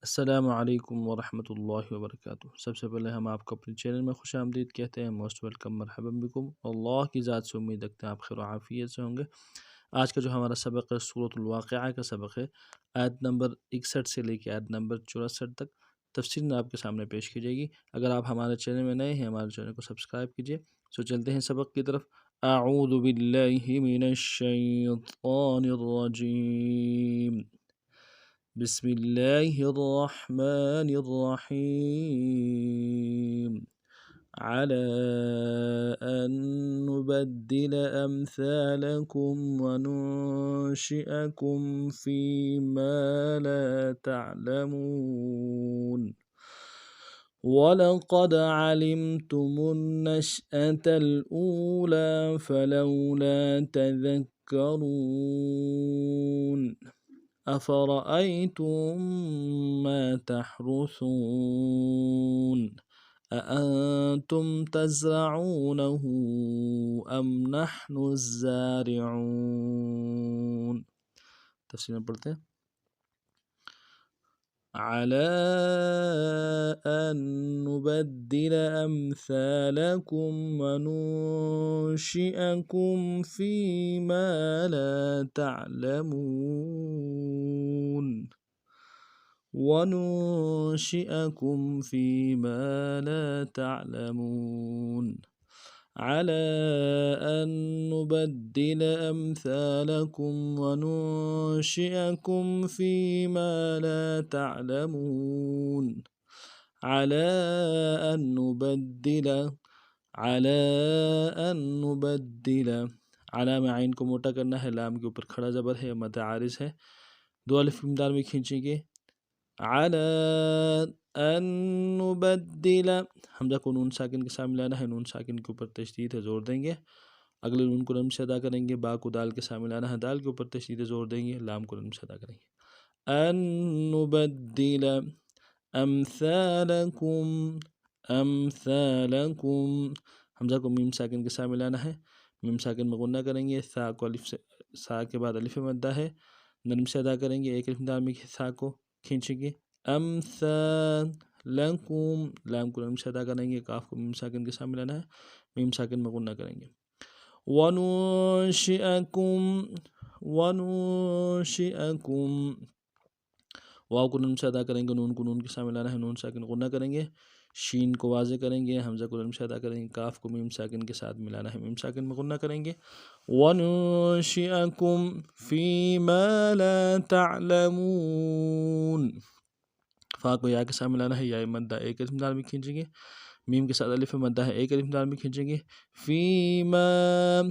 السلام علیکم ورحمۃ اللہ وبرکاتہ۔ سب سے پہلے ہم آپ کو اپنے چینل میں خوش آمدید کہتے ہیں، موسٹ ویلکم، مرحبا بکم۔ اللہ کی ذات سے امید رکھتے ہیں آپ خیر و عافیت سے ہوں گے۔ آج کا جو ہمارا سبق ہے سورۃ الواقعہ کا سبق ہے، آیت نمبر 61 سے لے کے آیت نمبر 64 تک تفصیل آپ کے سامنے پیش کی جائے گی۔ اگر آپ ہمارے چینل میں نئے ہیں، ہمارے چینل کو سبسکرائب کیجیے۔ سو چلتے ہیں سبق کی طرف۔ اعوذ باللہ من الشیطان الرجیم، بسم اللہ الرحمن الرحیم، علی ان نبدل امثالکم وننشئکم فیما لا تعلمون، وَلَقَدْ عَلِمْتُمُ النَّشْأَةَ الْأُولَى فَلَوْلَا تَذَكَّرُونَ أَفَرَأَيْتُم مَّا تَحْرُثُونَ أَأَنتُمْ تَزْرَعُونَهُ أَمْ نَحْنُ الزَّارِعُونَ۔ تفصیل میں پڑھتے ہیں۔ عَلَىٰ أَن نُبَدِّلَ أَمْثَالَكُمْ وَنُنشِئَكُمْ فِيمَا لَا تعلمون عَلَىٰ أَن نُبَدِّلَ أَمْثَالَكُمْ وَنُنشِئَكُمْ فِيمَا لَا تعلمون عَلَىٰ أَن نُبَدِّلَ علی میں عین کو موٹا کرنا ہے، لام کے اوپر کھڑا زبر ہے، مد عارض ہے، دو الف مقدار میں کھینچیں گے۔ علی ان نبدل، حمزہ کو نون ساکن کے سامنے لانا ہے، نون ساکن کے اوپر تشدید ہے، زور دیں گے۔ اگلے نون کو لم سے ادا کریں گے، با کو دال کے سامنے لانا ہے، دال کے اوپر تشدید ہے، زور دیں گے، لام کو لم سے ادا کریں گے۔ ان نبدل امثالکم، حمزہ کو میم ساکن کے سامنے لانا ہے، میم ساکن میں غنہ کریں گے، سا کو الف سے، سا کے بعد الف مدہ ہے، نرم سے ادا کریں گے، ایک الف دال میں سا کو کھینچیں گے۔ امثالکم، لام کو نرم سے ادا کریں گے، کاف کو میم ساکن کے سامنے لانا ہے، میم ساکن میں غنہ کریں گے۔ وننشئکم، واو کو نون سے ادا کریں گے، نون کو نون کے سامنے لانا ہے، نون ساکن غنہ کریں گے، شین کو واضح کریں گے، حمزہ کو نون سے ادا کریں گے، کاف کو میم ساکن کے ساتھ ملانا ہے، میم ساکن میں غنہ کریں گے۔ وَنُنشِئَكُمْ فِيمَا لَا تَعْلَمُونَ، فا کو یا کے سامنے لانا ہے، یا مدہ ایک الف دال میں کھینچیں گے، میم کے ساتھ الف مدہ ہے، ایک الف دال میں کھینچیں گے۔ فِيمَا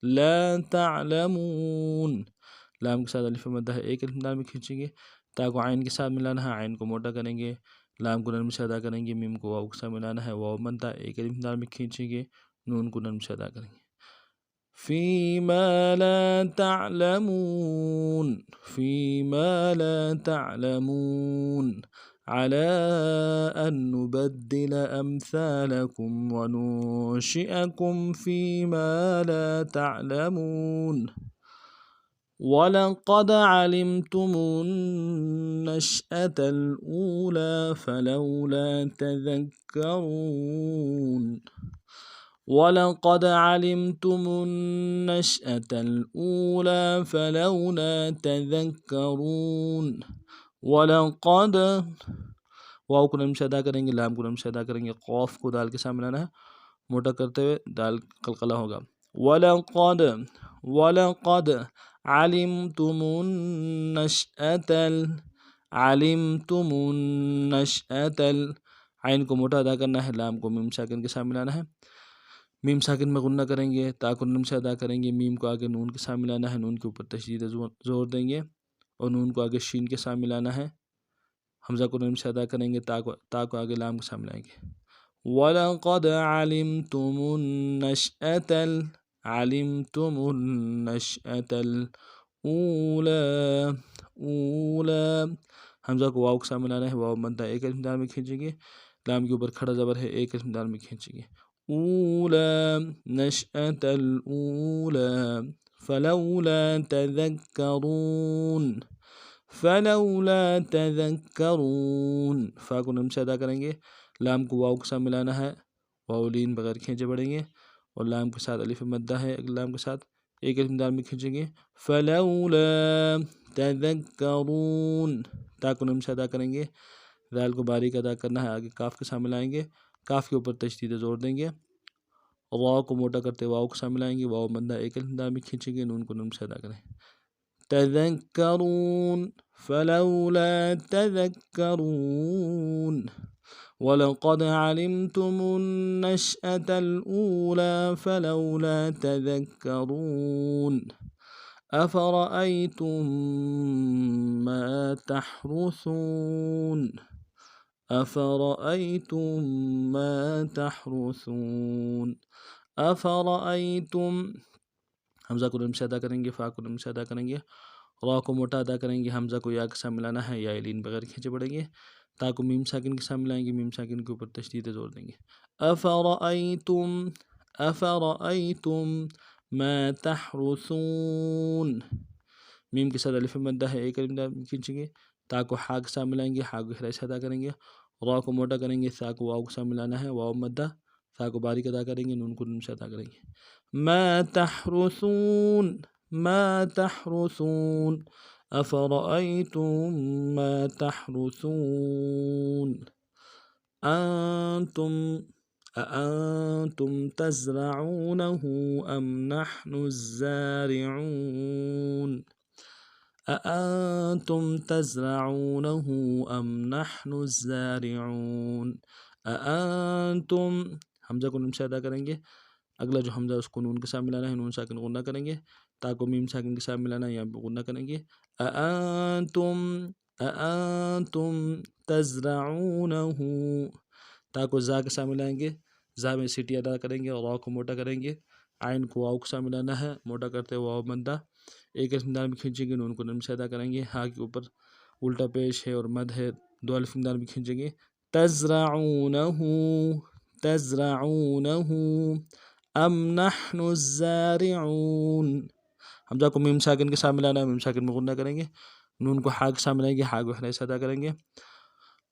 لا تعلمون، لام کے ساتھ الف مدہ ہے، ایک الف دال میں کھینچیں گے، تا کو عین کے ساتھ ملانا ہے، عین کو موٹا کریں گے، لام کو نرم سے ادا کریں گے، میم کو واو کے ساتھ ملانا ہے، واو مدہ ایک الف دال میں کھینچیں گے، نون کو نرم سے ادا کریں گے۔ فِيمَا لا تعلمون عَلَىٰ أَن نُبَدِّلَ أَمْثَالَكُمْ وَنُنشِئَكُمْ فِيمَا لَا تعلمون وَلَقَدْ عَلِمْتُمُ النَّشْأَةَ الْأُولَى فَلَوْلَا تَذَكَّرُونَ وَلَقَدْ عَلِمْتُمُ النَّشْأَةَ الْأُولَى فَلَوْلَا تَذَكَّرُونَ وَلَقَدْ، واو کو نرم سے ادا کریں گے، لام کو نرم سے ادا کریں گے، قوف کو دال کے سامنے لانا ہے، موٹا کرتے ہوئے دال قلقلہ ہوگا۔ وَلَقَدْ عَلِمْتُمُ النَّشْأَةَ، عین کو موٹا ادا کرنا ہے، لام کو میم ساکن کے سامنے لانا ہے، میم ساکن میں غنہ کریں گے، تا کو نرم سے ادا کریں گے، میم کو آگے نون کے سامنے لانا ہے، نون کے اوپر تشدید زور دیں گے، اور نون کو آگے شین کے سامنے لانا ہے، حمزہ کو نرم سے ادا کریں گے، تا کو آگے لام کے سامنے لائیں گے۔ وَلَقَدْ عَلِمْتُمُ النَّشْأَةَ الْأُولَى، حمزہ کو واو کے سامنے لانا ہے، واو مدہ ایک الف دال میں کھینچیں گے، لام کے اوپر کھڑا زبر ہے، ایک الف دال میں کھینچیں گے۔ اولا، نشأة الأولى فلولا تذكرون فلولا تذکرون، فا کو نم سے ادا کریں گے، لام کو واو کے ساتھ ملانا ہے، واو لین بغیر کھینچے پڑیں گے، اور لام کے ساتھ الف مدہ ہے، لام کے ساتھ ایک الف دال میں کھینچیں گے، فلولا تذکرون، تا کو نم سے ادا کریں گے، دال کو باریک ادا کرنا ہے، آگے کاف کے ساتھ ملائیں گے، کاف کے اوپر تشدید زور دیں گے، واو کو موٹا کرتے واو کے ساتھ ملائیں گے، واو مدہ ایک الف دال میں کھینچیں گے، نون کو نم سے ادا کریں، تذکرون فلولا تذکرون وَلَقَدْ عَلِمْتُمُ النَّشْأَةَ الْأُولَى فَلَوْلَا تَذَكَّرُونَ أَفَرَأَيْتُم مَّا تَحْرُثُونَ أَفَرَأَيْتُم مَّا تَحْرُثُونَ أَفَرَأَيْتُم، حمزہ کو نم سے ادا کریں گے، فا کو نم سے ادا کریں گے، را کو موٹا ادا کریں گے، حمزہ کو یا کے ساتھ ملانا ہے، یا لین بغیر کھینچے پڑیں گے، تا کو میم ساکن کے ساتھ ملائیں گے، میم ساکن کے اوپر تشدید زور دیں گے، افرأیتم ما تحرثون، میم کے ساتھ الف مدہ ہے، ایک الف کھینچیں گے، تا کو حا کے ساتھ ملائیں گے، حا کو خرائی سے ادا کریں گے، را کو موٹا کریں گے، سا کو واو کے ساتھ ملانا ہے، واو مدہ، سا کو باریک ادا کریں گے، نون کو نون سے ادا کریں گے، ما تحرثون ما تحرثون أفرأيتم ما تحرثون أأنتم تزرعونه أم نحن الزارعون أأنتم تزرعونه أم نحن الزارعون أأنتم، حمزہ کو نون سے ادا کریں گے، اگلا جو حمزہ اس کو نون کے ساتھ ملانا ہے، نون ساکن غنہ کریں گے، تا کو میم ساکن کے ساتھ ملانا ہے، یہاں پہ غنہ کریں گے، أأنتم تزرعونه، تا کو زا کے ساتھ ملائیں گے، زا میں سیٹی ادا کریں گے، اور را کو موٹا کریں گے، عین کو واو کے ساتھ ملانا ہے، موٹا کرتے واو مدہ، ایک الف دال میں کھینچیں گے، نون کو نم سے ادا کریں گے، ہا کے اوپر الٹا پیش ہے اور مد ہے، دو الف دال میں کھینچیں گے، تزرعونه ام نحن الزارعون، حمزہ کو میم ساکن کے ساتھ ملانا ہے، میم ساکن میں غنہ کریں گے، نون کو حا کے ساتھ ملائیں گے، حا کو حرف سے ادا کریں گے،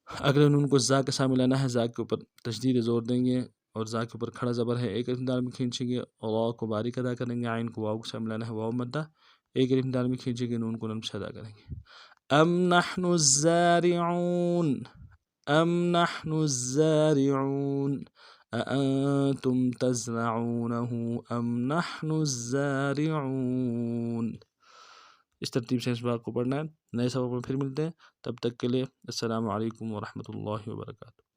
اگلے نون کو زا کے ساتھ ملانا ہے، زا کے اوپر تشدید زور دیں گے، اور زا کے اوپر کھڑا زبر ہے، ایک الف دال میں کھینچیں گے، اور واو کو باریک ادا کریں گے، عین کو واو کے ساتھ ملانا ہے، واو مدہ، ایک الف دال میں کھینچیں گے، نون کو نم سے ادا کریں گے، ام نحن الزارعون ام نحن الزارعون أأنتم تزرعونه أم نحن الزارعون، اس ترتیب سے اس بات کو پڑھنا ہے، نئے سبق میں پھر ملتے ہیں، تب تک کے لیے السلام علیکم ورحمۃ اللہ وبرکاتہ۔